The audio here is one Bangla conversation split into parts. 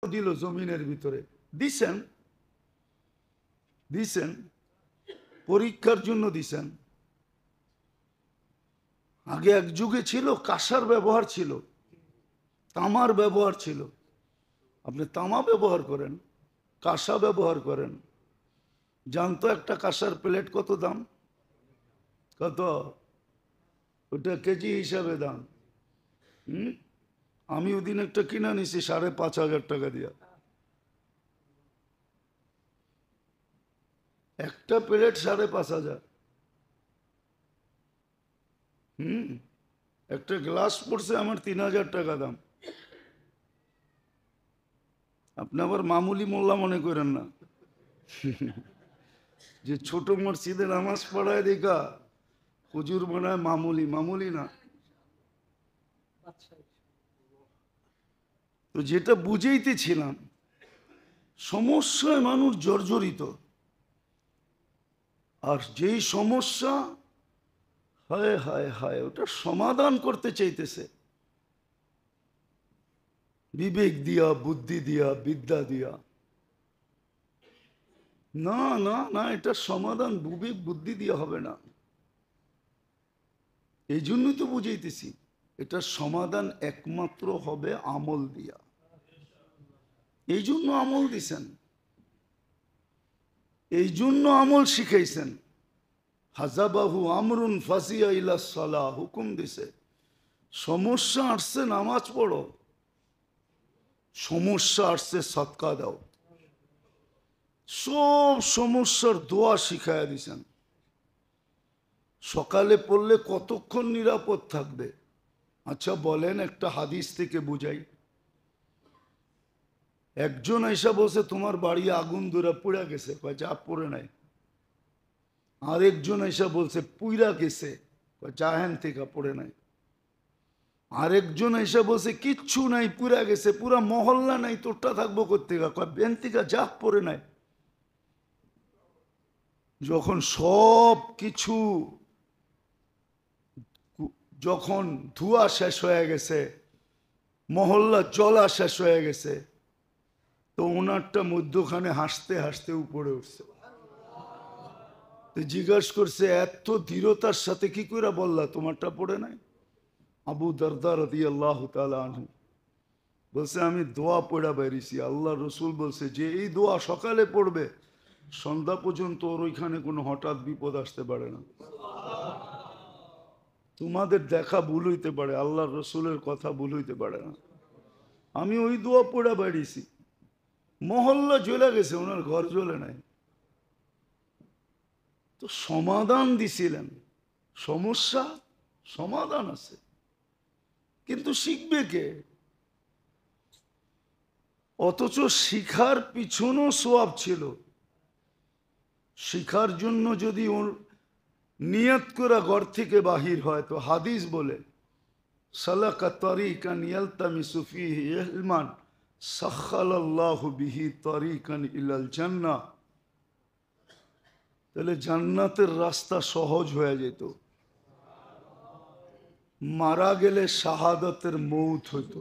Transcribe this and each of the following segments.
দিল জমিনের ভিতরে দিছেন দিছেন পরীক্ষার জন্য দিছেন। আগে এক যুগে ছিল কাঁসার ব্যবহার ছিল, তামার ব্যবহার ছিল। আপনি তামা ব্যবহার করেন, কাঁসা ব্যবহার করেন, জানতো একটা কাঁসার প্লেট কত দাম? কত? ওটা কেজি হিসাবে দাম। আমি ওদিন একটা কিনা নিছি 5,500 টাকা দিয়া। একটা প্লেট 5,500। একটা গ্লাস পড়ছে আমার 3,000 টাকা দাম। আপনি আবার মামুলি মোল্লা মনে করেন না যে ছোট মসজিদে নামাজ পড়ায় দেখা হুজুর বানায় মামুলি। মামুলি না। তো যেটা বুঝাইতেছিলাম, সমস্যায় মানুষ জর্জরিত, আর যেই সমস্যা হায় হায় হায় ওটা সমাধান করতে চাইতেছে বিবেক দিয়া, বুদ্ধি দিয়া, বিদ্যা দিয়া। না না না, এটা সমাধান বিবেক বুদ্ধি দিয়া হবে না। এই জন্যই তো বুঝাইতেছি এটা সমাধান একমাত্র হবে আমল দিয়া। এই জন্য আমল দিছেন, এই জন্য আমল শিখাইছেন। হাজাবাহু আমরুন ফাসিয়া ইলা সালাহ, হুকুম দিছে সমস্যা আসছে নামাজ পড়ো, সমস্যা আসছে সদকা দাও। সব সমস্যার দোয়া শিখাইয়া দিছেন। সকালে পড়লে কতক্ষণ নিরাপদ থাকবে? আচ্ছা বলেন, একটা হাদিস থেকে বুঝাই। একজন আইসা বলছে তোমার বাড়ি আগুন ধরে পুড়া গেছে, যা পড়ে নাই। আরেকজন আইসা বলছে পুইরা গেছে, জাহেন থেকে পড়ে নাই। আরেকজন এসে বলছে কিচ্ছু নাই, পুরা গেছে, পুরা মহল্লা নাই, তোরটা থাকবো কোথেকে? বেন থেকে যা পড়ে নাই। যখন সব কিছু যখন ধোয়া শেষ হয়ে গেছে, মহল্লা জ্বলা শেষ হয়ে গেছে, তো ওনারটা মধ্যখানে হাসতে হাসতে উপরে উঠছে। জিজ্ঞাসা করছে এত দৃঢ়তার সাথে কি করে বললা তোমারটা পড়ে নাই? আবু দারদা রাদিয়াল্লাহু তাআলা আনহু বলছে আমি দোয়া পড়া বেরিয়েছি। আল্লাহ রসুল বলছে যে এই দোয়া সকালে পড়বে সন্ধ্যা পর্যন্ত ওর ওইখানে কোনো হঠাৎ বিপদ আসতে পারে না। তোমাদের দেখা ভুল হইতে পারে, আল্লাহ রসুলের কথা ভুল হইতে পারে না। আমি ওই দোয়া পড়া বেরিয়েছি, মহল্লা জ্বলে গেছে, ওনার ঘর জ্বলে নাই। তো সমাধান দিছিলেন, সমস্যা সমাধান আছে, কিন্তু শিখবে কে? অথচ শিখার পিছনও সোয়াব ছিল। শিখার জন্য যদি ওর নিয়ত করা ঘর থেকে বাহির হয়, তো হাদিস বলে সালাকা তারিকান ইয়ালতামিসু ফিহি ইলমান সাখালাল্লাহু বিহি তারিকান ইলাল জান্নাহ, তাহলে জান্নাতের রাস্তা সহজ হয়ে যেত। মারা গেলে শাহাদাতের মৌত হইতো।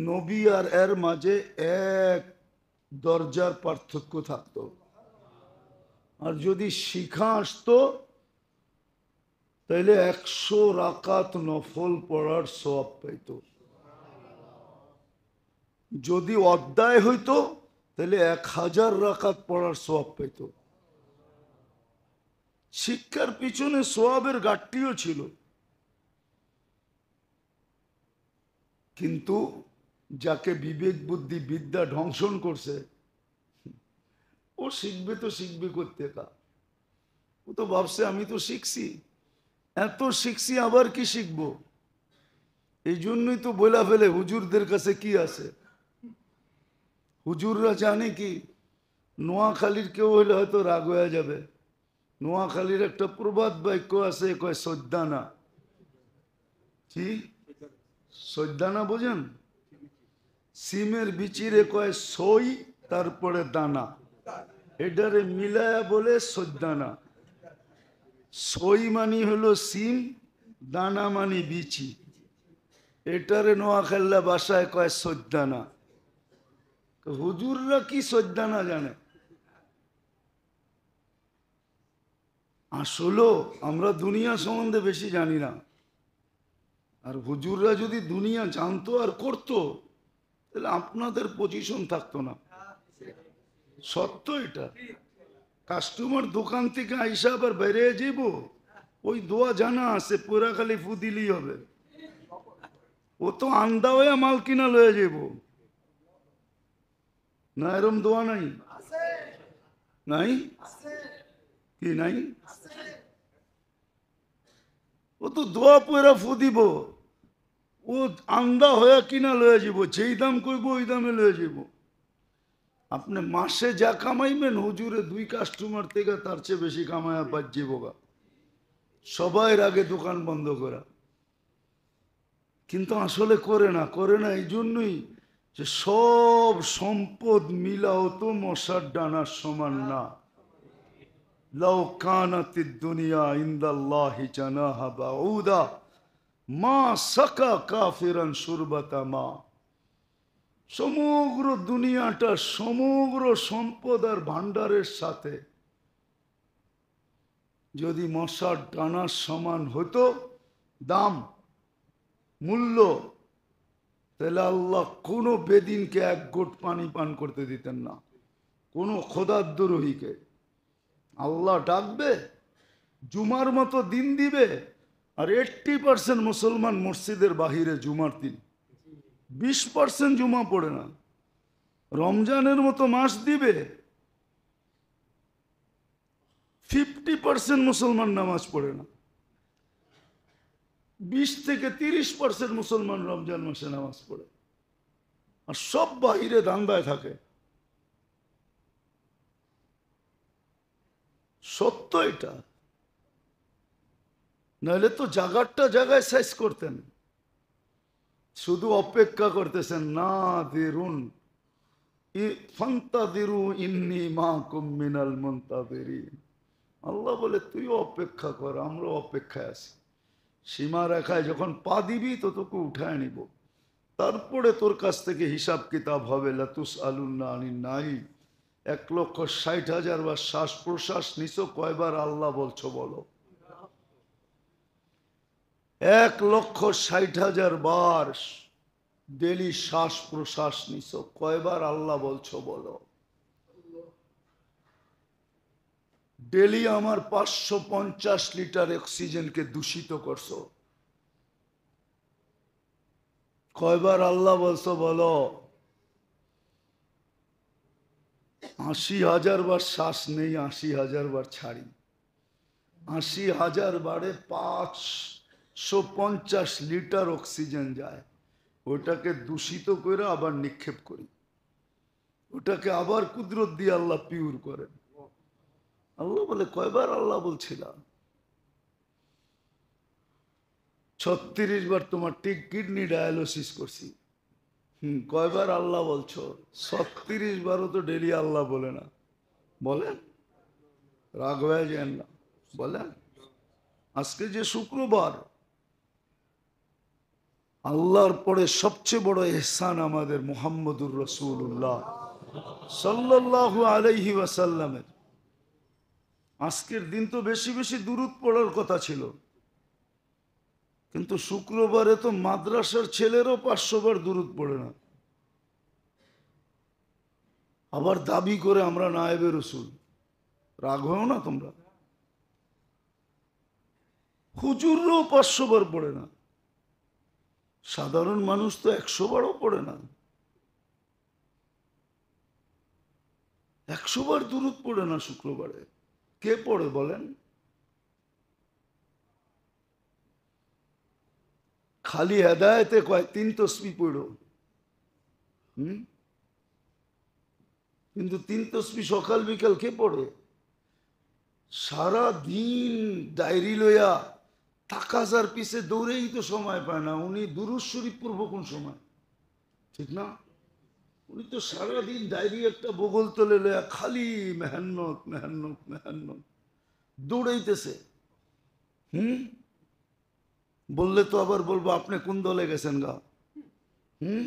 নবী আর এর মাঝে এক দরজার পার্থক্য থাকতো। আর যদি শিখা আসতো তাহলে 100 রাকাত নফল পড়ার সওয়াব পাইত। যদি অধ্যায় হইতো তাহলে 1000 রাকাত পড়ার সওয়াব পাইত। শিক্ষার পিছনে সওয়াবের ঘাটতিও ছিল, কিন্তু যাকে বিবেক বুদ্ধি বিদ্যা ধ্বংসন করছে ও শিখবে তো শিখবে কোত্থেকা? ও তো ভাবছে আমি তো শিখছি, এত শিখছি আবার কি শিখবো। এই জন্যই তো বলা ফেলে হুজুরদের কাছে কি আছে। হুজুররা জানে কি, নোয়াখালীর কেউ হইলে হয়তো রাগ হয়ে যাবে। নোয়াখালীর একটা প্রবাদ বাক্য আছে, কয় সদ্দানা। কি সদ্দানা বোঝেন? সিমের বিচিরে কয় সই, তারপরে দানা, এটারে মিলায়া বলে সদ্দানা। সই মানি হলো সিম, দানা মানি বিচি। এটারে নোয়াখাল্লা বাসায় কয় সদ্দানা। হুজুররা কি সদ্দানা জানে? আসলে আমরা দুনিয়া সম্বন্ধে বেশি জানি না। আর হুজুররা যদি দুনিয়া জানতো আর করতো তাহলে আপনাদের পজিশন থাকতো না। সত্য এটা। কাস্টমার দোকান থেকে আইসা আবার বেরিয়ে যাইব, ওই দোয়া জানা আছে, পুরা খালি ফু দিলেই হবে। ও তো আন্দা হয়ে মাল কিনা লয়ে যাইব না, এরম দোয়া নাই? নাই? কি নাই? ও তো দোয়া পুরা ফু দিব, ও আন্দা হয়ে কিনা লয়ে যাব, যেই দাম কইব ওই দামে লয়ে যাব। আপনি মাসে যা কামাইবেন হুজুরে 2 কাস্টমার থেকে তার চেয়ে বেশি কামায়া পাচ্ছি বোকা, সবাই আগে দোকান বন্ধ করা। কিন্তু আসলে করে না এই জন্যই যে সব সম্পদ মিলাও তো মশার ডানার সমান না। লাউ কানাতিদ দুনিয়া ইনদাল্লাহি জানাহা বাউদা মা সাকা কাফিরান শুরবাতা মা। সমগ্র দুনিয়াটা সমগ্র সম্পদ আর ভান্ডারের সাথে যদি মশার ডানার সমান হতো দাম, মূল্য, তাহলে আল্লাহ কোনো বেদিনকে 1 ঘট পানি পান করতে দিতেন না, কোনো খোদাদ্রোহীকে। আল্লাহ ডাকবে, জুমার মতো দিন দিবে, আর 80% মুসলমান মসজিদের বাহিরে জুমার দিন, 20% জুমা পড়ে না। রমজানের মতো মাস দিবে, 50% মুসলমান নামাজ পড়ে না। 20 থেকে 30% মুসলমান রমজান মাসে নামাজ পড়ে, আর সব বাহিরে দান্দায় থাকে। সত্য এটা। নাহলে তো জায়গাটা জায়গায় সাইজ করতেন। শুধু অপেক্ষা করতেছেন, না দিরুন ফান্তাদিরু ইন্নী মাকুম মিনাল মুনতাযিরিন। আল্লাহ বলে তুই অপেক্ষা কর, আমরা অপেক্ষায় আছি। সীমা রেখায় যখন পা দিবি তো তোকে উঠায় নিব, তারপরে তোর কাছ থেকে হিসাব কিতাব হবে। লাতুস আলুন্না আনিন নাঈম। 1,60,000 বার শ্বাস প্রশ্বাস নিছো, কয়বার আল্লাহ বলছো বলো? 1,60,000 বার ডেলি শ্বাস প্রশ্বাস নিছো, কয়বার আল্লাহ বলছো বলো? ডেলি আমার 550 লিটার অক্সিজেনকে দূষিত করছো, কয়বার আল্লাহ বলছো বলো? 80,000 বার শ্বাস নেই, 80,000 বার ছাড়ি। 80,000 বারে 550 লিটার অক্সিজেন যায়, ওটাকে দূষিত করে আবার নিক্ষেপ করি, ওটাকে আবার কুদরত দিয়ে আল্লাহ পিউর করেন। আল্লাহ বলে কয়বার আল্লাহ বলছিলাম? 36 বার তোমার কিডনি ডায়ালিসিস করছি। কয়বার আল্লাহ বলছো? 36 বারও তো ডেলি আল্লাহ বলে না। বলেন, রাগ হয়ে যান না, বলেন। আজকে যে শুক্রবার, আল্লাহর পরে সবচেয়ে বড় ইহসান আমাদের মুহাম্মদুর রাসূলুল্লাহ সাল্লাল্লাহু আলাইহি ওয়াসাল্লামের। আজকের দিন তো বেশি বেশি দুরূদ পড়ার কথা ছিল, কিন্তু শুক্রবারে তো মাদ্রাসার ছেলেরও 500 বার দুরূদ পড়ে না। আবার দাবি করে আমরা নায়েবে রসুল। রাগ হও না তোমরা। হুজুরও 500 বার পড়ে না, সাধারণ মানুষ তো 100 বারও পড়ে না। 100 বার দুরূদ পড়ে না শুক্রবারে। কে পড়ে বলেন? খালি হেদায়েতে কয় 3 তসবিহ পড়ো, কিন্তু 3 তসবিহ সকাল বিকাল কে পড়ে? সারা দিন ডায়েরি লইয়া তাকাজার পিছে দৌড়েই তো সময় পায় না। উনি দুরূদ শরীফ পড়বো কোন সময়? ঠিক না? উনি তো সারাদিন ডায়েরি একটা বগল তলে লইয়া খালি মেহান্নত মেহান্নত মেহান্নত দৌড়াইতেছে। বললে তো আবার বলবো আপনি কোন দলে গেছেন গা। হুম,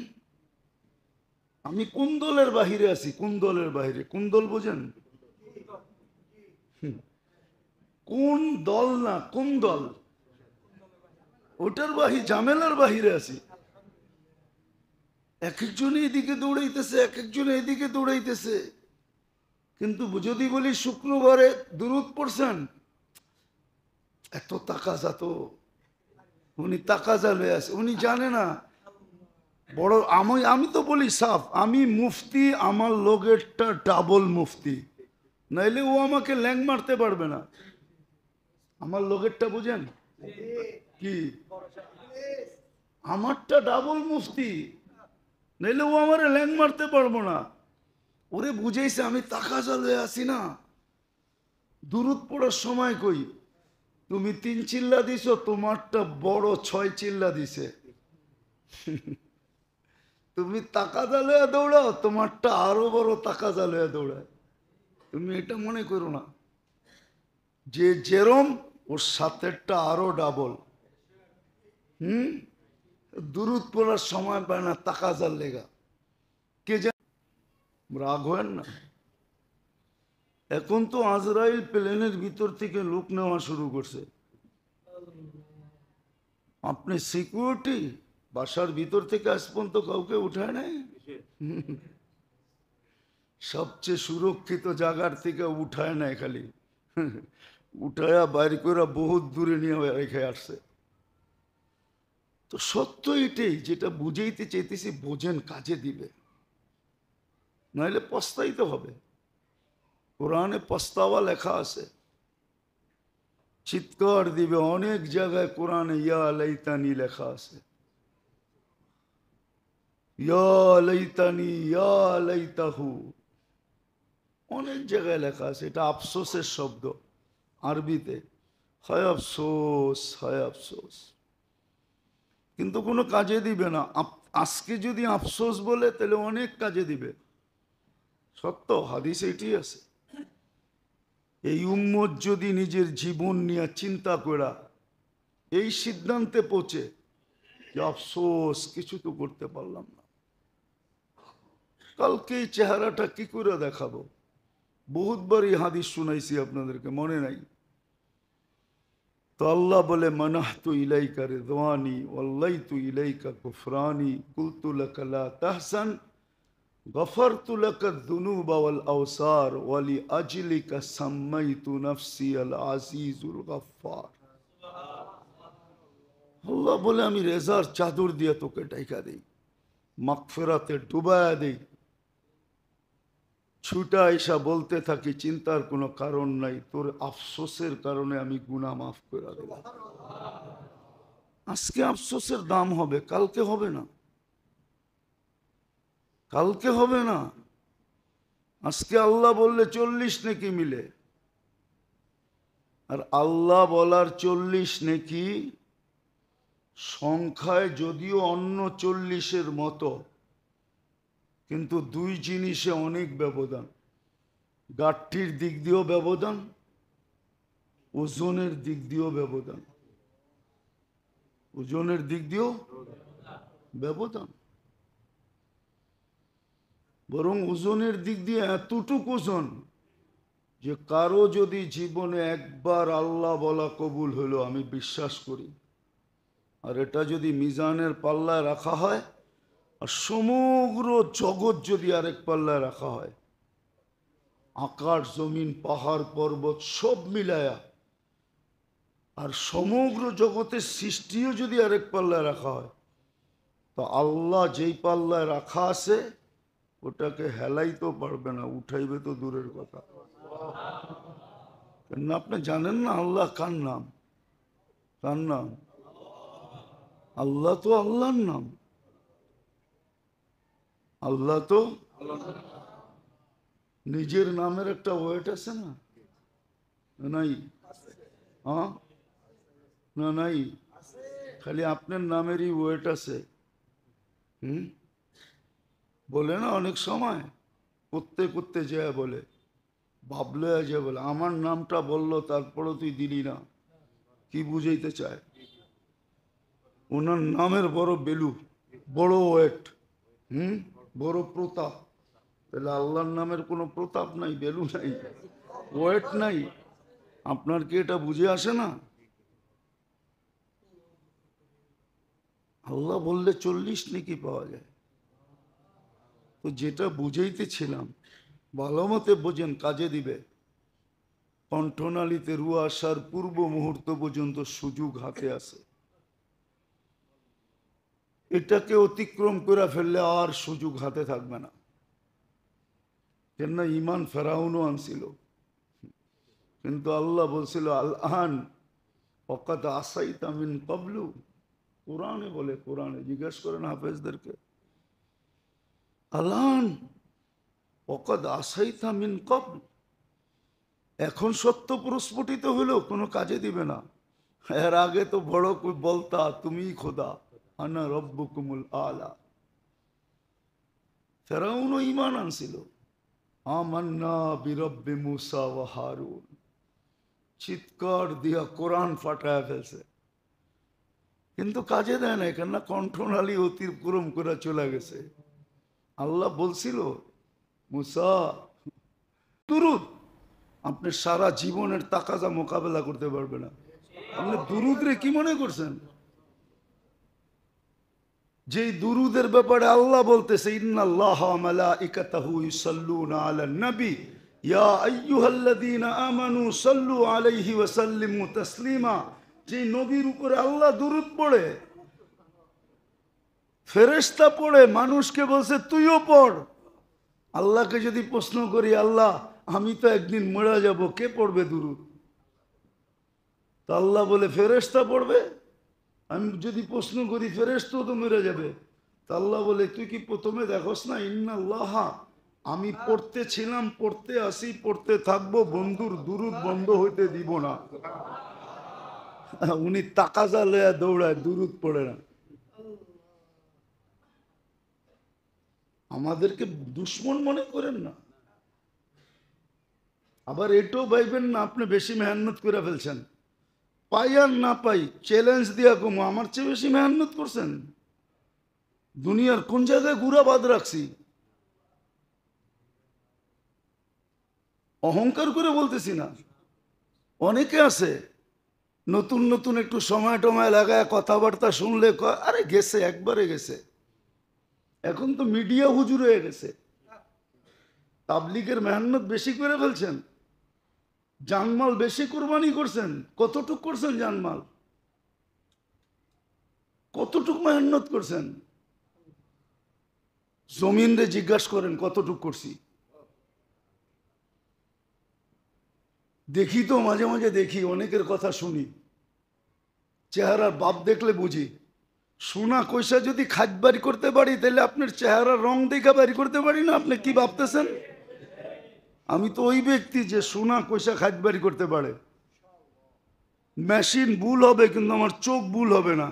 আমি কোন দলের বাহিরে আছি? কোন দলের বাহিরে? কোন দল বোঝেন? কোন দল না, কোন দল? ওটার ঝামেলার বাহিরে আছি। এক একজন এদিকে দৌড়াইতেছে, এক একজন এদিকে দৌড়াইতেছে। কিন্তু যদি বলি শুক্রবারে দুরূদ পড়ছেন, এত তাকাজা তো, উনি তাকাজা লয়ে আছে, উনি জানে না। বড় আমি তো বলি সাফ, আমি মুফতি, আমার লোকেরটা ডাবল মুফতি, নাইলে ও আমাকে ল্যাং মারতে পারবে না। আমার লোকেরটা বুঝেন কি, আমারটা ডাবল মুফতি, নাইলে ও আমার ল্যাং মারতে পারবো না। ওরে বুঝেছে আমি তাকাজা লয়ে আছি না। দুরূদ পড়ার সময় কই, তুমি 3 চিল্লা দিছো, তোমারটা বড় 6 চিল্লা দিছে। তুমি তাকাজা লয়ে দৌড়াও, তোমারটা আরো বড় তাকাজা লয়ে দৌড়ায়। তুমি এটা মনে করো না, যে যেরম ওর সাথেরটা আরো ডাবল। হুম, দুরূদ পড়ার সময় পায় না তাকাজার লেগা। কে জানে, রাগ হয় না। এখন তো আজরাইল প্লেনের ভিতর থেকে লোক নেওয়া শুরু করছে। আপনি সিকিউরিটি বাসার ভিতর থেকে আজ পর্যন্ত কাউকে উঠায় নাই। সবচেয়ে সুরক্ষিত জায়গার থেকে উঠায় নাই, খালি উঠায়া বাইরে করে বহুত দূরে নিয়ে রেখে আসছে। তো সত্য এটাই, যেটা বুঝাইতে চাইতেছি বোঝেন, কাজে দিবে, নাহলে পস্তাইতে হবে। কোরআনে পস্তাওয়া লেখা আছে, চিৎকার দিবে। অনেক জায়গায় কোরআনে ইয়া লাইতানি লেখা আছে, ইয়া লাইতানি, ইয়া লাইতাহু, অনেক জায়গায় লেখা আছে। এটা আফসোসের শব্দ আরবিতে, হায় আফসোস, হায় আফসোস, কিন্তু কোনো কাজে দিবে না। আজকে যদি আফসোস বলে তাহলে অনেক কাজে দিবে। সত্য, হাদিস এটি আছে। এই উম্মত যদি নিজের জীবন নিয়ে চিন্তা করা এই সিদ্ধান্তে পৌঁছে যে আফসোস, কিছু তো করতে পারলাম না, কালকে এই চেহারাটা কি করে দেখাবো। বহুতবার এই হাদিস শুনাইছি আপনাদেরকে, মনে নাই? তো আল্লাহ বলে মানাহতু ইলাইকা রিদওয়ানি ওয়াল্লাইতু ইলাইকা কুফরানি কুলতু লাকা লা তাহসান গফরতু লাকা যুনুবা ওয়াল আওসার ওয়ালি আজলিকা সাম্মাইতু নফসি আল আজিজুল গফফার। আল্লাহ বলে আমি রেজার চাদর দিয়ে তোকে ঢাকা দেই, মাগফিরাতে ডুবায়া দেই, ছুটা এসা বলতে থাকি চিন্তার কোনো কারণ নাই, তোর আফসোসের কারণে আমি গুনাহ মাফ করে দিলাম। আজকে আফসোসের দাম হবে, কালকে হবে না, কালকে হবে না। আজকে আল্লাহ বললে 40 নেকি মিলে, আর আল্লাহ বলার 40 নেকি সংখ্যায় যদিও অন্য 40-এর মতো, কিন্তু দুই জিনিসে অনেক ব্যবধান। গাঠটির দিক দিয়েও ব্যবধান, ওজনের দিক দিয়েও ব্যবধান, ওজনের দিক দিয়েও ব্যবধান। বরং ওজনের দিক দিয়ে এতটুকু ওজন যে কারো যদি জীবনে একবার আল্লাহ বলা কবুল হলো, আমি বিশ্বাস করি, আর এটা যদি মিজানের পাল্লায় রাখা হয়, আর সমগ্র জগৎ যদি আরেক পাল্লায় রাখা হয়, আকাশ জমিন পাহাড় পর্বত সব মিলায়া, আর সমগ্র জগতের সৃষ্টিও যদি আরেক পাল্লায় রাখা হয়, তো আল্লাহ যেই পাল্লায় রাখা আছে ওটাকে হেলাইতেও পারবে না, উঠাইবে তো দূরের কথা। কেন আপনি জানেন না আল্লাহ কার নাম? কার নাম? আল্লাহ তো আল্লাহর নাম, আল্লাহ তো নিজের নামের একটা ওয়েট আছে না? নাই? হ্যাঁ না, নাই, খালি আপনার নামেরই ওয়েট আছে। বলে না অনেক সময়, করতে করতে যায় বলে, ভাবলে যে বলে আমার নামটা বললো তারপরও তুই দিলি না, কি বুঝাইতে চায়? ওনার নামের বড় বেলু, বড় ওয়েট, বড় প্রতাপ। তাহলে আল্লাহর নামের কোনো প্রতাপ নাই, বেলু নাই, ওয়েট নাই। আপনার কি এটা বুঝে আসে না? আল্লাহ বললে 40 নেকি পাওয়া যায়। তো যেটা বুঝাইতেছিলাম, ভালো মতে বোঝেন, কাজে দিবে। কণ্ঠনালীতে রুয়া আসার পূর্ব মুহূর্ত পর্যন্ত সুযোগ হাতে আছে। এটাকে অতিক্রম করে ফেললে আর সুযোগ হাতে থাকবে না। কেননা ইমান ফেরাউনও আনছিল, কিন্তু আল্লাহ বলছিল আল আন ওয়াকাদ আসাইতা মিন ক্বাবলু। কোরআনে বলে, কোরআনে জিজ্ঞাসা করেন হাফেজদেরকে, আলান ওয়াকাদ আসাইতা মিন ক্বাবল, এখন সত্য প্রস্ফুটিত হলো, কোনো কাজে দিবে না। এর আগে তো বড় বলতা তুমিই খোদা, আনা রব্বুকুমুল আলা। ফেরাউনও ঈমান আনছিল, আমান্না বিরব্বি মুসা ওয়া হারুন, চিৎকার দিয়া কোরআন ফাটায় ফেলছে, কিন্তু কাজে দেয় না, কেননা কণ্ঠনালী অতিক্রম করে চলে গেছে। আল্লাহ বলছিল মুসা দুরুদ, আপনি সারা জীবনের তাকাজা মোকাবেলা করতে পারবে না। আপনি দুরুদ রে কি মনে করছেন? যেই দুরুদের ব্যাপারে আল্লাহ বলতেছে ইন্নাল্লাহা ওয়া মালাইকাতাহু ইউসাল্লুনা আলান নবী ইয়া আইয়ুহাল্লাযীনা আমানু সাল্লু আলাইহি ওয়া সাল্লিমু তাসলিমা, যে নবীর উপরে আল্লাহ দুরুদ পড়ে, ফেরেশতা পড়ে, মানুষকে বলছে তুইও পড়। আল্লাহকে যদি প্রশ্ন করি, আল্লাহ আমি তো একদিন মরে যাব, কে পড়বে দুরুদ? তা আল্লাহ বলে ফেরেশতা পড়বে। আমি যদি প্রশ্ন করি, ফেরেশতাও তো মরে যাবে। তা আল্লাহ বলে তুই কি প্রথমে দেখোস না ইন্নাল্লাহা, আমি পড়তে ছিলাম, পড়তে আসি, পড়তে থাকবো, বন্ধুর দুরুদ বন্ধ হইতে দিব না। উনি তাকাজা লয়া দৌড়ায়, দুরুদ পড়ে না। আমাদেরকে দুশ্মন মনে করেন না। আবার এটাও ভাইবেন না আপনি বেশি মেহনত করে ফেলছেন, পাই আর না পাই চ্যালেঞ্জ দিয়া কমো, আমার চেয়ে বেশি মেহনত করছেন। দুনিয়ার কোন জায়গায় গুড়া বাদ রাখছি? অহংকার করে বলতেছি না। অনেকে আছে নতুন নতুন একটু সময় টময় লাগায় কথাবার্তা শুনলে আরে গেছে, একবারে গেছে। এখন তো মিডিয়া হুজুর হয়ে গেছে। তাবলিগের মেহনত বেশি করে ফেলছেন, জানমাল বেশি কোরবানি করছেন। কতটুক করছেন জানমাল? কতটুক মেহনত করছেন? জমিন রে জিজ্ঞাসা করেন কতটুক করছি। দেখি তো মাঝে মাঝে দেখি, অনেকের কথা শুনি, চেহারার বাপ দেখলে বুঝি। সোনা কইসা যদি খাদ বাড়ি করতে পারি, তাহলে আপনার চেহারার রং দেখা বাড়ি করতে পারি না? আপনি কি ভাবতেছেন? আমি তো ওই ব্যক্তি যে সোনা কইসা খাদ বাড়ি করতে পারে। মেশিন ভুল হবে, কিন্তু আমার চোখ ভুল হবে না।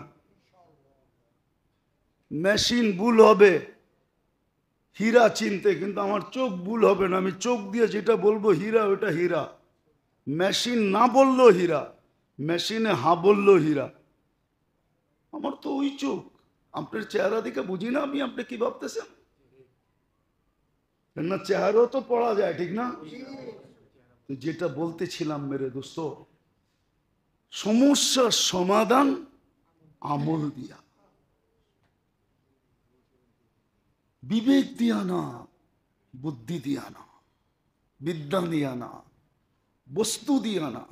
মেশিন ভুল হবে হীরা চিনতে, কিন্তু আমার চোখ ভুল হবে না। আমি চোখ দিয়ে যেটা বলবো হীরা, ওটা হীরা। মেশিন না বললো হীরা, মেশিনে হা বললো হীরা। আমার তো ওই চোখ। আপনার চেহারা দেখে বুঝি না আমি আপনি কি ভাবতেছেন? না চেহারাও তো পড়া যায়, ঠিক না? যেটা বলতেছিলাম মেরে দোস্ত, সমস্যার সমাধান আমল দিয়া, বিবেক দিয়া না, বুদ্ধি দিয়া না, বিদ্যা দিয়া না, বস্তু দিয়া না।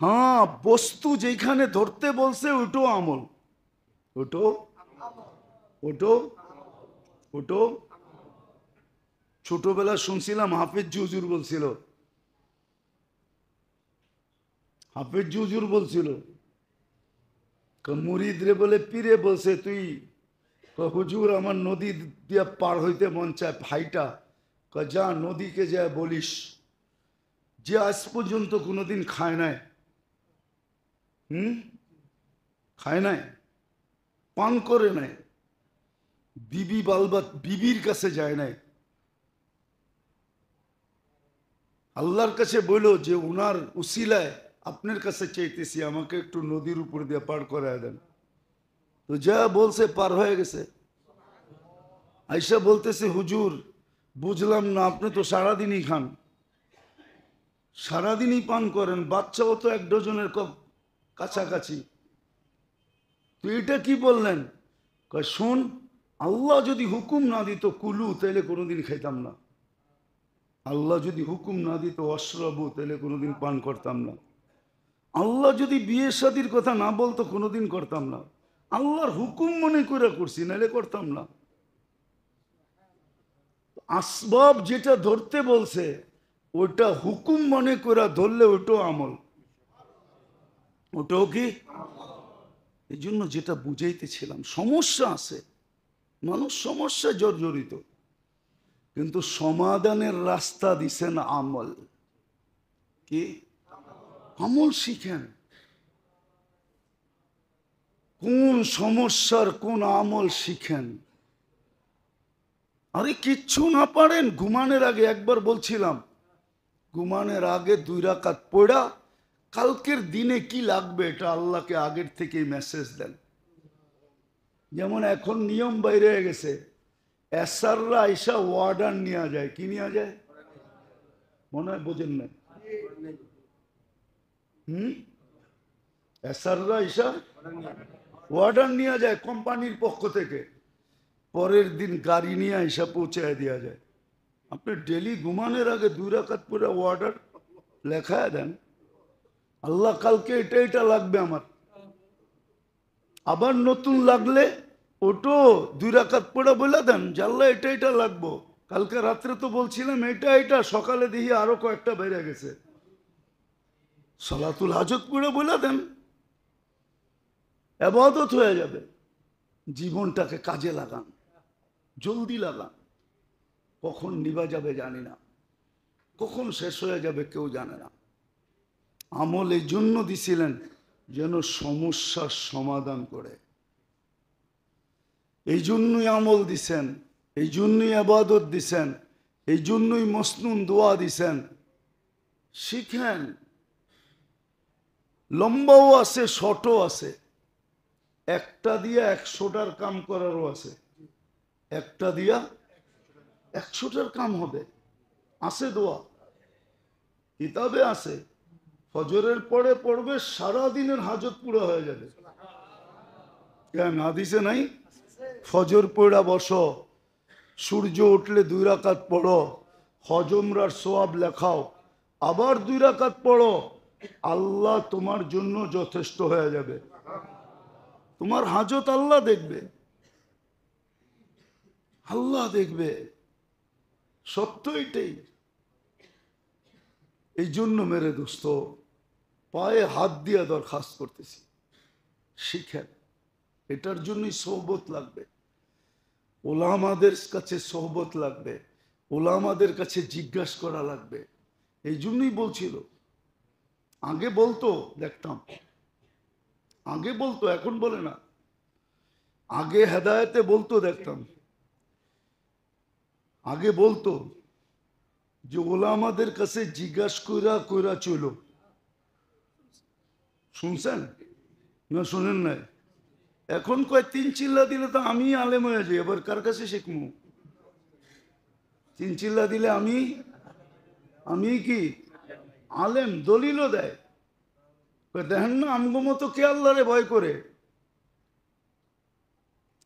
হ্যাঁ, বস্তু যেখানে ধরতে বলছে ওটো আমল, ওটো ওটো ওটো। ছোটবেলা শুনছিলাম হাফেজ হুজুর বলছিল, হাফেজ হুজুর বলছিল মুরিদ রে বলে পীরে বলছে, তুই হুজুর আমার নদী দিয়ে পার হইতে মন চায়, ভাইটা যা নদীকে যা বলিস, যে আজ পর্যন্ত কোনোদিন খায় নাই, খায় নাই, পান করে নাই, বিবি বালবাত বিবির কাছে যায় নাই, আল্লাহর কাছে বলল যে উনার উসিলায় আপনার কাছে চাইতেছি আমাকে একটু নদীর উপর দিয়ে পার করায় দেন। তো যা বলছে পার হয়ে গেছে। আইসা বলতেছে হুজুর বুঝলাম না, আপনি তো সারাদিনই খান, সারাদিনই পান করেন, বাচ্চাও তো 1 ডজনের কাছাকাছি, তো এটা কি বললেন? কয় শোন, আল্লাহ যদি হুকুম না দিত কুলু, তাহলে কোনোদিন খাইতাম না। আল্লাহ যদি হুকুম না দিত অশ্রবু, তাহলে কোনোদিন পান করতাম না। আল্লাহ যদি বিয়ে শাদীর কথা না বলতো কোনোদিন করতাম না। আল্লাহর হুকুম মনে করে করছি, নাহলে করতাম না। আসবাব যেটা ধরতে বলছে ওটা হুকুম মনে করে ধরলে ওটাও আমল, ওটাও কি? এই জন্য যেটা বুঝাইতেছিলাম, সমস্যা আছে, মানুষ সমস্যা জর্জরিত, কিন্তু সমাধানের রাস্তা দিছেন আমল। কি আমল শিখেন, কোন সমস্যার কোন আমল শিখেন। আরে কিচ্ছু না পারেন, ঘুমানোর আগে একবার বলছিলাম, ঘুমানোর আগে 2 রাকাত পড়া কালকের দিনে কি লাগবে এটা আল্লাহকে আগের থেকেই মেসেজ দেন। যেমন এখন নিয়ম বাইরে হয়ে গেছে, এসাররা আইসা ওয়ার্ডার নিয়ে যায়। কি নিয়ে যায়? মনে হয় বোঝেন না। এসাররা আইসা ওয়ার্ডার নিয়ে যায় কোম্পানির পক্ষ থেকে, পরের দিন গাড়ি নিয়ে আইসা পৌঁছায় দেওয়া যায়। আপনি ডেলি ঘুমানোর আগে 2 রাকাত পড়া ওয়ার্ডার লেখা দেন, আল্লাহ কালকে এটা এটা লাগবে আমার, আবার নতুন লাগলে ওটো 2 রাকাত পড়া বলে দেন যে আল্লাহ এটা এটা লাগবো, কালকে রাত্রে তো বলছিলাম এটা এটা, সকালে দেখি আরো কয়েকটা বেড়ে গেছে, সালাতুল হাজত পড়ে বলে দেন, ইবাদত হয়ে যাবে। জীবনটাকে কাজে লাগান, জলদি লাগান, কখন নিভা যাবে জানি না, কখন শেষ হয়ে যাবে কেউ জানে না। আমল এই জন্য দিছিলেন যেন সমস্যার সমাধান করে, এই জন্যই আমল দিছেন, এই জন্যই ইবাদত দিছেন, এই জন্যই মসনুন দোয়া দিছেন। শিখেন, লম্বাও আছে শর্টও আছে, একটা দিয়া 100টার কাম করারও আছে, একটা দিয়া 100টার কাম হবে। আছে দোয়া, কিতাবে আছে, ফজরের পরে পড়বে সারাদিনের হাজত পুরো হয়ে যাবে। কেন হাদিসে নাই? ফজর পড়া বসো, সূর্য উঠলে 2 রাকাত পড়ো, হজমরার সোয়াব লেখাও, আবার 2 রাকাত পড়ো, আল্লাহ তোমার জন্য যথেষ্ট হয়ে যাবে। তোমার হাজত আল্লাহ দেখবে, আল্লাহ দেখবে, সত্য এটাই। এই জন্য মেরে দোস্ত পায়ে হাত দিয়ে দরখাস্ত করতেছি, শিখেন। এটার জন্যই সোহবত লাগবে, ওলামাদের কাছে সোহবত লাগবে, ওলামাদের কাছে জিজ্ঞাসা করা লাগবে। এই জন্যই বলছিল, আগে বলতো দেখতাম, আগে বলতো এখন বলে না, আগে হেদায়েতে বলতো দেখতাম, আগে বলতো যে ওলামাদের কাছে জিজ্ঞাসা কইরা কইরা চলো। শুনছেন না শুনেন নাই? এখন কয় 3 চিল্লা দিলে তো আমি আলেম হয়ে যাই, এবার কার কাছে শিখমু? 3 চিল্লা দিলে আমি কি আলেম? দলিলও দেয়, দেখেন না আমগো মতো কে আল্লাহরে ভয় করে?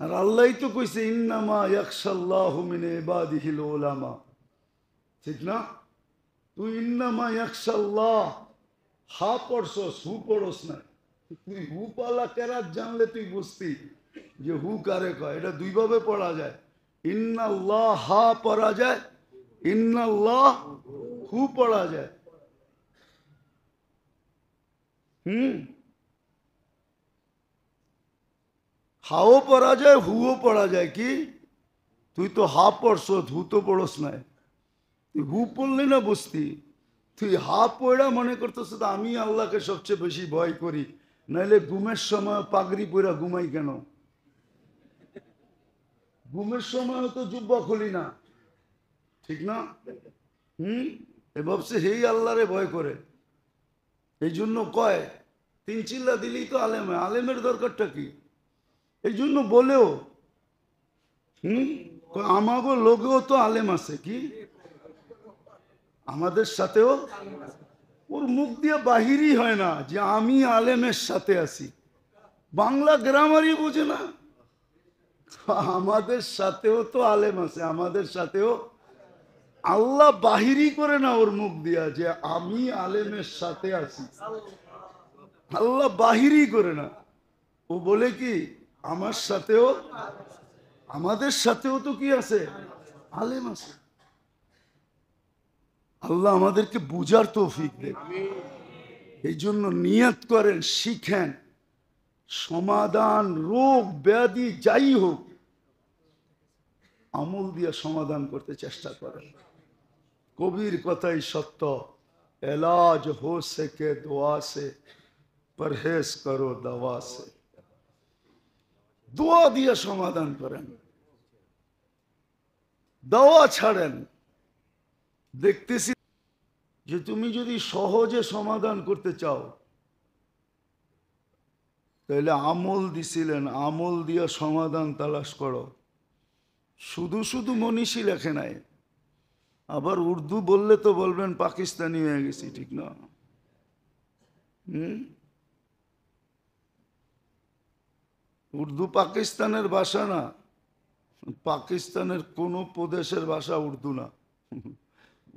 আর আল্লাহই তো কইছে ইন্নামা ইয়াখশাল্লাহু মিন ইবাদিহিল উলামা, ঠিক না? তুই ইন্নামা ইয়াখশাল্লাহ হা পড়ছস, হু পড়স না। তুই হু পালা কেরাত জানলে তুই বুঝতি যে হু কারে কয়। এটা 2 ভাবে পড়া যায়, ইন্নাল্লাহ হা পড়া যায়, ইন্নাল্লাহ হু পড়া যায়। হাও পড়া যায়, হুও পড়া যায়। কি তুই তো হা পড়ছ, হু তো পড়স নাই, তুই হু পড়লি না বুঝতি। তুই হা পড়া মনে করতেছ তো আমি আল্লাহকে সবচেয়ে বেশি ভয় করি, নাইলে ঘুমের সময় পাগড়ি পড়া ঘুমাই কেন? ঘুমের সময় তো জুব্বা খুলি না, ঠিক না? এ ভাবছে হেই আল্লাহরে ভয় করে। এই জন্য কয় 3 চিল্লা দিলেই তো আলেম হয়। আলেমের দরকারটা কি? এই জন্য বলেও আমাগো লোকেও তো আলেম আছে, কি আমাদের সাথেও। ওর মুখ দিয়ে বাহিরই হয় না যে আমি আলেমের সাথে আছি। বাংলা গ্রামারই বোঝে না। আমাদের সাথেও তো আলেম আছে, আমাদের সাথেও। আল্লাহ বাহিরই করে না ওর মুখ দিয়া যে আমি আলেমের সাথে আছি। আল্লাহ বাহিরই করে না। ও বলে কি আমার সাথেও, আমাদের সাথেও তো কি আছে, আলেম আছে। আল্লাহ আমাদেরকে বুঝার তৌফিক দেন। এই জন্য নিয়ত করেন, শিখেন, সমাধান রোগ ব্যাধি যাই হোক আমল দিয়ে সমাধান করতে চেষ্টা করেন। কবির কথাই সত্য, এলাজ হো সকে দোয়া সে, পরহেজ করো দওয়া সে। দোয়া দিয়ে সমাধান করেন, দাওয়া ছাড়েন। দেখতেছি যে তুমি যদি সহজে সমাধান করতে চাও তাহলে আমল দিছিলেন, আমল দিয়ে সমাধান তালাশ করো। শুধু শুধু মনীষী লেখে নাই। আবার উর্দু বললে তো বলবেন পাকিস্তানি হয়ে গেছি, ঠিক না? উর্দু পাকিস্তানের ভাষা না, পাকিস্তানের কোন প্রদেশের ভাষা উর্দু না।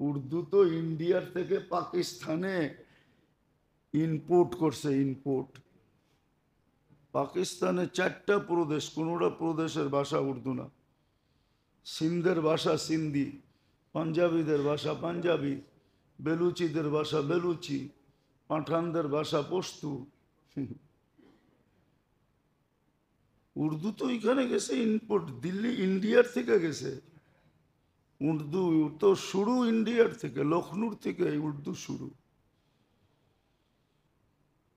উর্দু তো ইন্ডিয়ার থেকে পাকিস্তানে ইনপোর্ট করছে, ইনপোর্ট। পাকিস্তানে 4টা প্রদেশ, কোনোটা প্রদেশের ভাষা উর্দু না। সিন্ধের ভাষা সিন্ধি, পাঞ্জাবিদের ভাষা পাঞ্জাবি, বেলুচিদের ভাষা বেলুচি, পাঠানদের ভাষা পশতু। উর্দু তো এখানে গেছে ইনপুট, দিল্লি ইন্ডিয়ার থেকে গেছে। উর্দু তো শুরু ইন্ডিয়ার থেকে, লখনৌর থেকে উর্দু শুরু।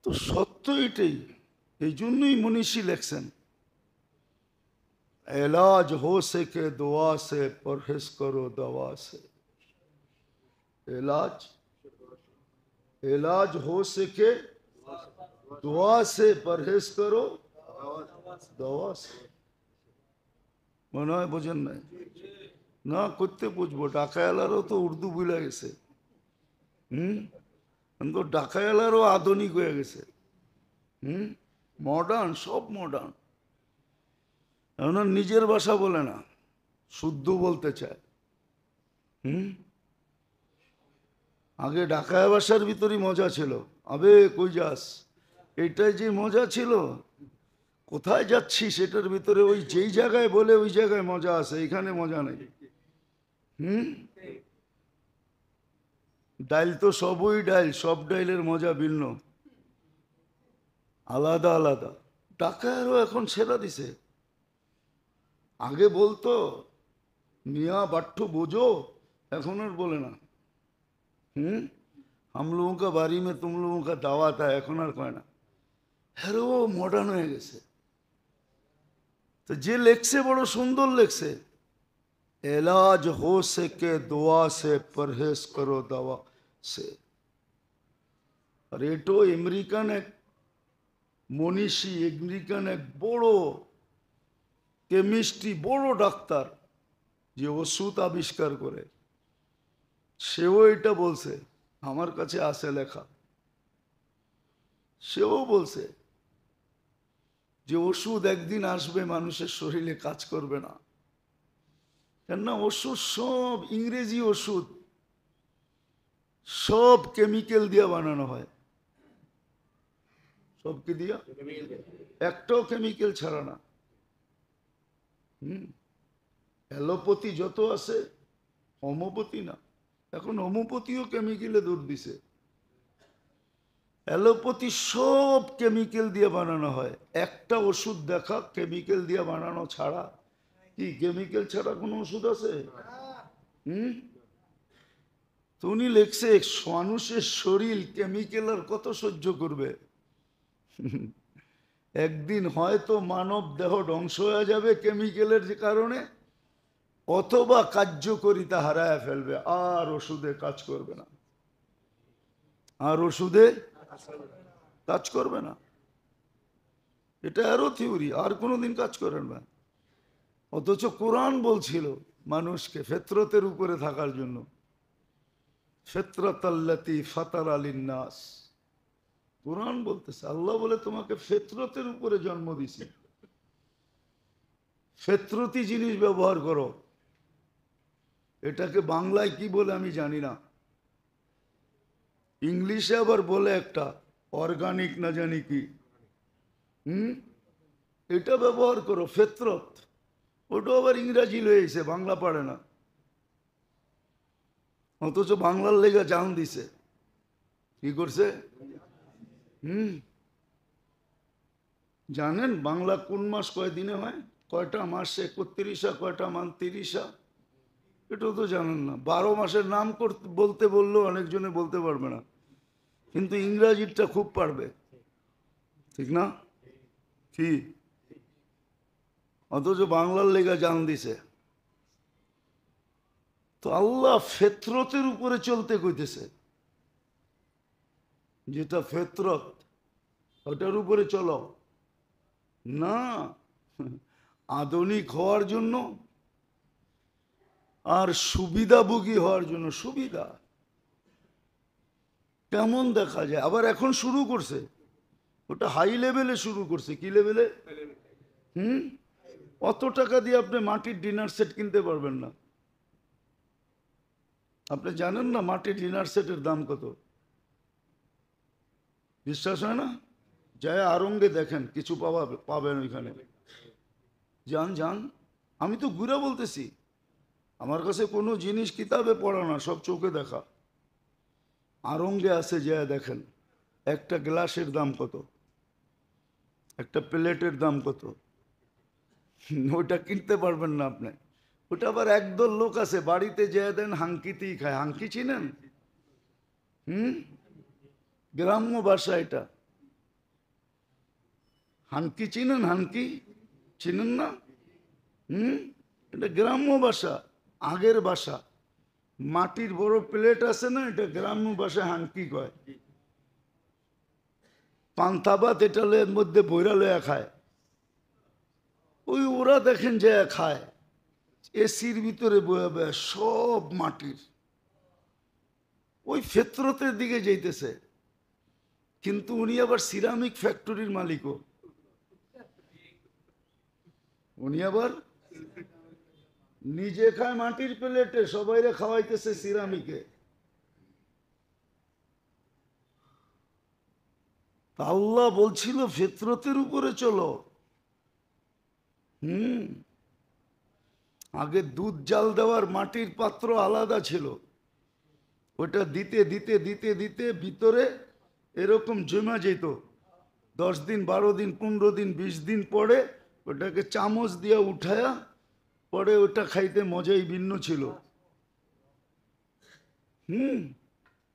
তো সত্য এটাই। এই জন্যই মনীষী লেখছেন, এলাজ হো সকে দোয়া সে, পরহেজ করো দওয়া সে। এলাজ, এলাজ হো সকে দোয়া সে, পরহেজ করো দওয়া সে। মনে হয় বোঝেন নাই? না করতে বুঝবো, ডাকায়ালারও তো উর্দু ভুলে গেছে। তো ডাকায়ালারও আধুনিক হয়ে গেছে। মডার্ন, সব মডার্ন। এখন নিজের ভাষা বলে না, শুদ্ধ বলতে চায়। আগে ঢাকায় ভাষার ভিতরই মজা ছিল। আবে কই যাস, এটাই যে মজা ছিল। কোথায় যাচ্ছি সেটার ভিতরে ওই যেই জায়গায় বলে ওই জায়গায় মজা আছে, এখানে মজা নেই। ডাইল তো সবই ডাইল, সব ডাইলের মজা ভিন্ন, আলাদা আলাদা। ঢাকায়ও এখন ছেড়া দিছে। আগে বলতো মিয়া বাট্টু বোঝো, এখন আর বলে না। हम लोगों का बारी में तुम लोगों का दावत है, এখন আর কয় না। হ্যাঁ ও মডার্ন হয়ে গেছে। তো যে লেখছে বড় সুন্দর লেখছে, এলাজ হো সকে দোয়া সে, পরহেজ করো দাওয়া সে। আর এটো আমেরিকান এক মনীষী, আমেরিকান এক বড় কেমিস্ট্রি, বড় ডাক্তার, যে ওষুধ আবিষ্কার করে, সেও এটা বলছে। আমার কাছে আছে লেখা। সেও বলছে যে ওষুধ একদিন আসবে মানুষের শরীরে কাজ করবে না। কেননা ওষুধ সব ইংরেজি ওষুধ, সব কেমিক্যাল দিয়ে বানানো হয়। সব কি দিয়া? একটাও কেমিক্যাল ছাড়া না। অ্যালোপ্যাথি যত আছে, হোমিওপ্যাথি না। এখন হোমিওপ্যাথিও কেমিক্যালে দৌড় দিছে। অ্যালোপ্যাথি সব কেমিক্যাল দিয়ে বানানো হয়। একটা ওষুধ দেখা কেমিক্যাল দিয়ে বানানো ছাড়া। কি কেমিক্যাল ছাড়া কোনো ওষুধ আছে? তো উনি লেখছে মানুষের শরীর কেমিক্যাল আর কত সহ্য করবে। একদিন হয়তো মানব দেহ ধ্বংস হয়ে যাবে কেমিক্যালের কারণে, অথবা কার্যকরিতা হারায় ফেলবে, আর ওষুধে কাজ করবে না। আর ওষুধে কাজ করবে না। এটা আরো থিওরি, আর কোনোদিন কাজ করেন না। অথচ কোরআন বলছিল মানুষকে ফিতরতের উপরে থাকার জন্য, ফিতরাতাল্লাতী ফাতারা লিন-নাস। কোরআন বলতেছে, আল্লাহ বলে তোমাকে ফিতরতের উপরে জন্ম দিছি, ফিতরতি জিনিস ব্যবহার করো। এটাকে বাংলায় কি বলে আমি জানি না, ইংলিশে আবার বলে একটা অর্গানিক না জানি কি। এটা ব্যবহার করো ফিতরত। ওটা আবার ইংরাজি লয়েছে, বাংলা পারে না, অথচ বাংলার লেগে জান দিছে। কি করছে? জানেন বাংলা কোন মাস কয় দিনে হয়, কয়টা মাসে 31, কয়টা মান 30? এটাও তো জানেন না। 12 মাসের নাম বলতে বললেও অনেকজনে বলতে পারবে না, কিন্তু ইংরাজিটা খুব পারবে, ঠিক না? কি? অথচ বাংলার লেগা জান দিছে। তো আল্লাহ ফিতরতের উপরে চলতে কইতেছে, যেটা ফিতরত ওটার উপরে চলো না। আধুনিক হওয়ার জন্য আর সুবিধাভোগী হওয়ার জন্য। সুবিধা কেমন দেখা যায়, আবার এখন শুরু করছে, ওটা হাই লেভেলে শুরু করছে। কি লেভেলে? অত টাকা দিয়ে আপনি মাটির ডিনার সেট কিনতে পারবেন না। আপনি জানেন না মাটির ডিনার সেটের দাম কত? বিশ্বাস হয় না? যায় আরঙ্গে দেখেন, কিছু পাবেন ওইখানে। যান যান, আমি তো ঘুরে বলতেছি, আমার কাছে কোনো জিনিস কিতাবে পড়া না, সব চোখে দেখা। আরঙ্গে আছে, যায় দেখেন একটা গ্লাসের দাম কত, একটা প্লেটের দাম কত। ওটা কিনতে পারবেন না আপনি। ওটা আবার একদল লোক আছে বাড়িতে যেয়ে দেন হাঙ্কিতেই খায়। হাঙ্কি চিনেন? গ্রাম্য ভাষা এটা। হাঙ্কি চিনেন? হাঙ্কি চিনেন না? এটা গ্রাম্য ভাষা, আগের ভাষা। মাটির বড় প্লেট আছে না, এটা গ্রাম্য ভাষায় হাঙ্কি কয়। পান্তাবাত এটালের মধ্যে বইরা লয়া খায়। ওই ওরা দেখেন যে খায় এসির ভিতরে বয়ে বয়ে, সব মাটির। ওই ফিতরতের দিকে যাইতেছে, কিন্তু উনি আবার সিরামিক ফ্যাক্টরির মালিকও। উনি আবার নিজে খায় মাটির প্লেটে, সবাইরে খাওয়াইতেছে সিরামিকে। আল্লাহ বলছিল ফিতরতের উপরে চলো। আগে দুধ জাল দেওয়ার মাটির পাত্র আলাদা ছিল, ওটা দিতে দিতে দিতে দিতে ভিতরে এরকম জমা যেত। 10 দিন 12 দিন 15 দিন 20 দিন পরে ওটাকে চামচ দিয়ে উঠায়া পরে ওটা খাইতে মজাই ভিন্ন ছিল।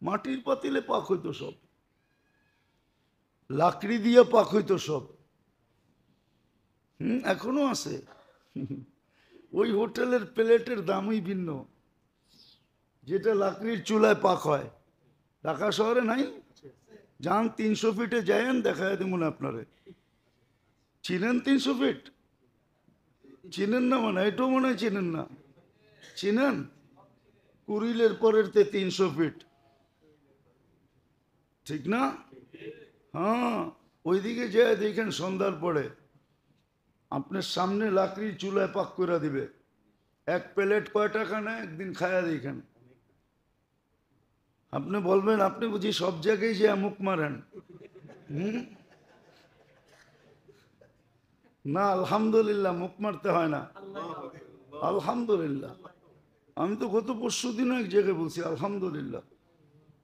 মাটির পাতিলে পাক হইতো সব, লাকড়ি দিয়ে পাক হইতো সব। এখনো আছে। ওই হোটেলের প্লেটের দামই ভিন্ন, যেটা লাকড়ির চুলায় পাক হয়। ঢাকা শহরে নাই? যান 300 ফিটে যায়েন, দেখা দেবো আপনারে। চিনেন 300 ফিট? চিনেন না মানে, এটাও মনে হয় চিনেন না। চিনেন? কুড়িলের পরের 300 ফিট, ঠিক না? হ্যাঁ, ওইদিকে যায় দেখেন সন্ধ্যার পরে আপনার সামনে লাকড়ির চুলায় পাক করে দিবে। এক প্লেট কয় টাকা নেয়, একদিন খায়া দেখেন। আপনি বলবেন আপনি বুঝি সব জায়গায় যে মুখ মারেন। না, আলহামদুলিল্লাহ, মুখ মারতে হয় না। আলহামদুলিল্লাহ। আমি তো গত পরশু দিন এক জায়গায় বলছি আলহামদুলিল্লাহ।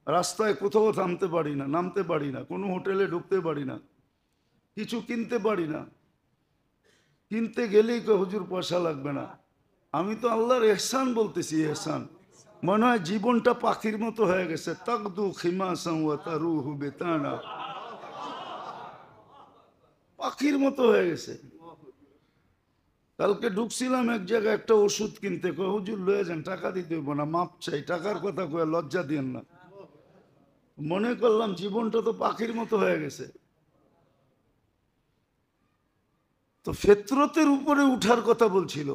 রাস্তায় কোথাও থামতে পারি না, নামতে পারি না, কোনো হোটেলে ঢুকতে পারি না, কিছু কিনতে পারি না। কিনতে গেলেই হুজুর পয়সা লাগবে না। আমি তো আল্লাহর এহসান বলতেছি, এহসান। মনে হয় জীবনটা পাখির মতো হয়ে গেছে। তাকদু খিমাসান ওয়া তারুহু বিতানা, পাখির মতো হয়ে গেছে। কালকে ঢুকছিলাম এক জায়গায় একটা ওষুধ কিনতে, কয় হুজুর লয়ে যান, টাকা দিতে হইব না, মাপ চাই। টাকার কথা কয়ে লজ্জা দিয়েন না। মনে করলাম জীবনটা তো পাখির মতো হয়ে গেছে, তো ফেতরতের উপরে উঠার কথা বলছিল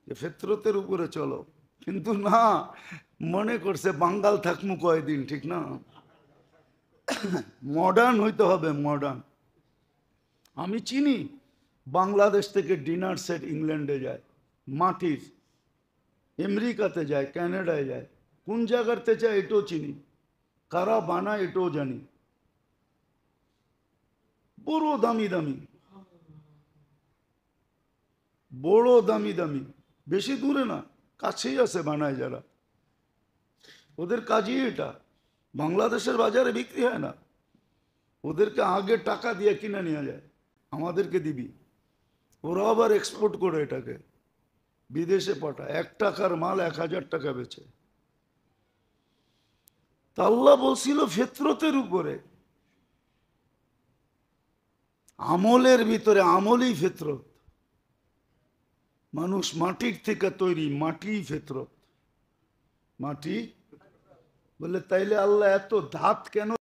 যে ফেতরতের উপরে চলো, কিন্তু না, মনে করছে বাঙ্গাল থাকমু কয়দিন, ঠিক না? মডার্ন হইতে হবে, মডার্ন। আমি চিনি বাংলাদেশ থেকে ডিনার সেট ইংল্যান্ডে যায়, মাটির, আমেরিকাতে যায়, কানাডায় যায়, কোন জায়গাতে যায় এটাও চিনি, কারা বানায় এটাও জানি, বড় দামি দামি, বড় দামি দামি, বেশি দূরে না, কাছেই আছে বানায় যারা, ওদের কাজই এটা। বাংলাদেশের বাজারে বিক্রি হয় না, ওদেরকে আগে টাকা দিয়ে কিনে নিয়ে যায়, আমাদেরকে দিবি, ওরা আবার এক্সপোর্ট করে এটাকে বিদেশে পাঠায়, 1 টাকার মাল 1000 টাকা বেচে। তা আল্লাহ বলছিল ফিতরতের উপরে, আমলের ভিতরে, আমলই ফিতরত। মানুষ মাটির থেকে তৈরি, মাটি ফিতরত, মাটি। বলে তাইলে আল্লাহ এত ধাত কেন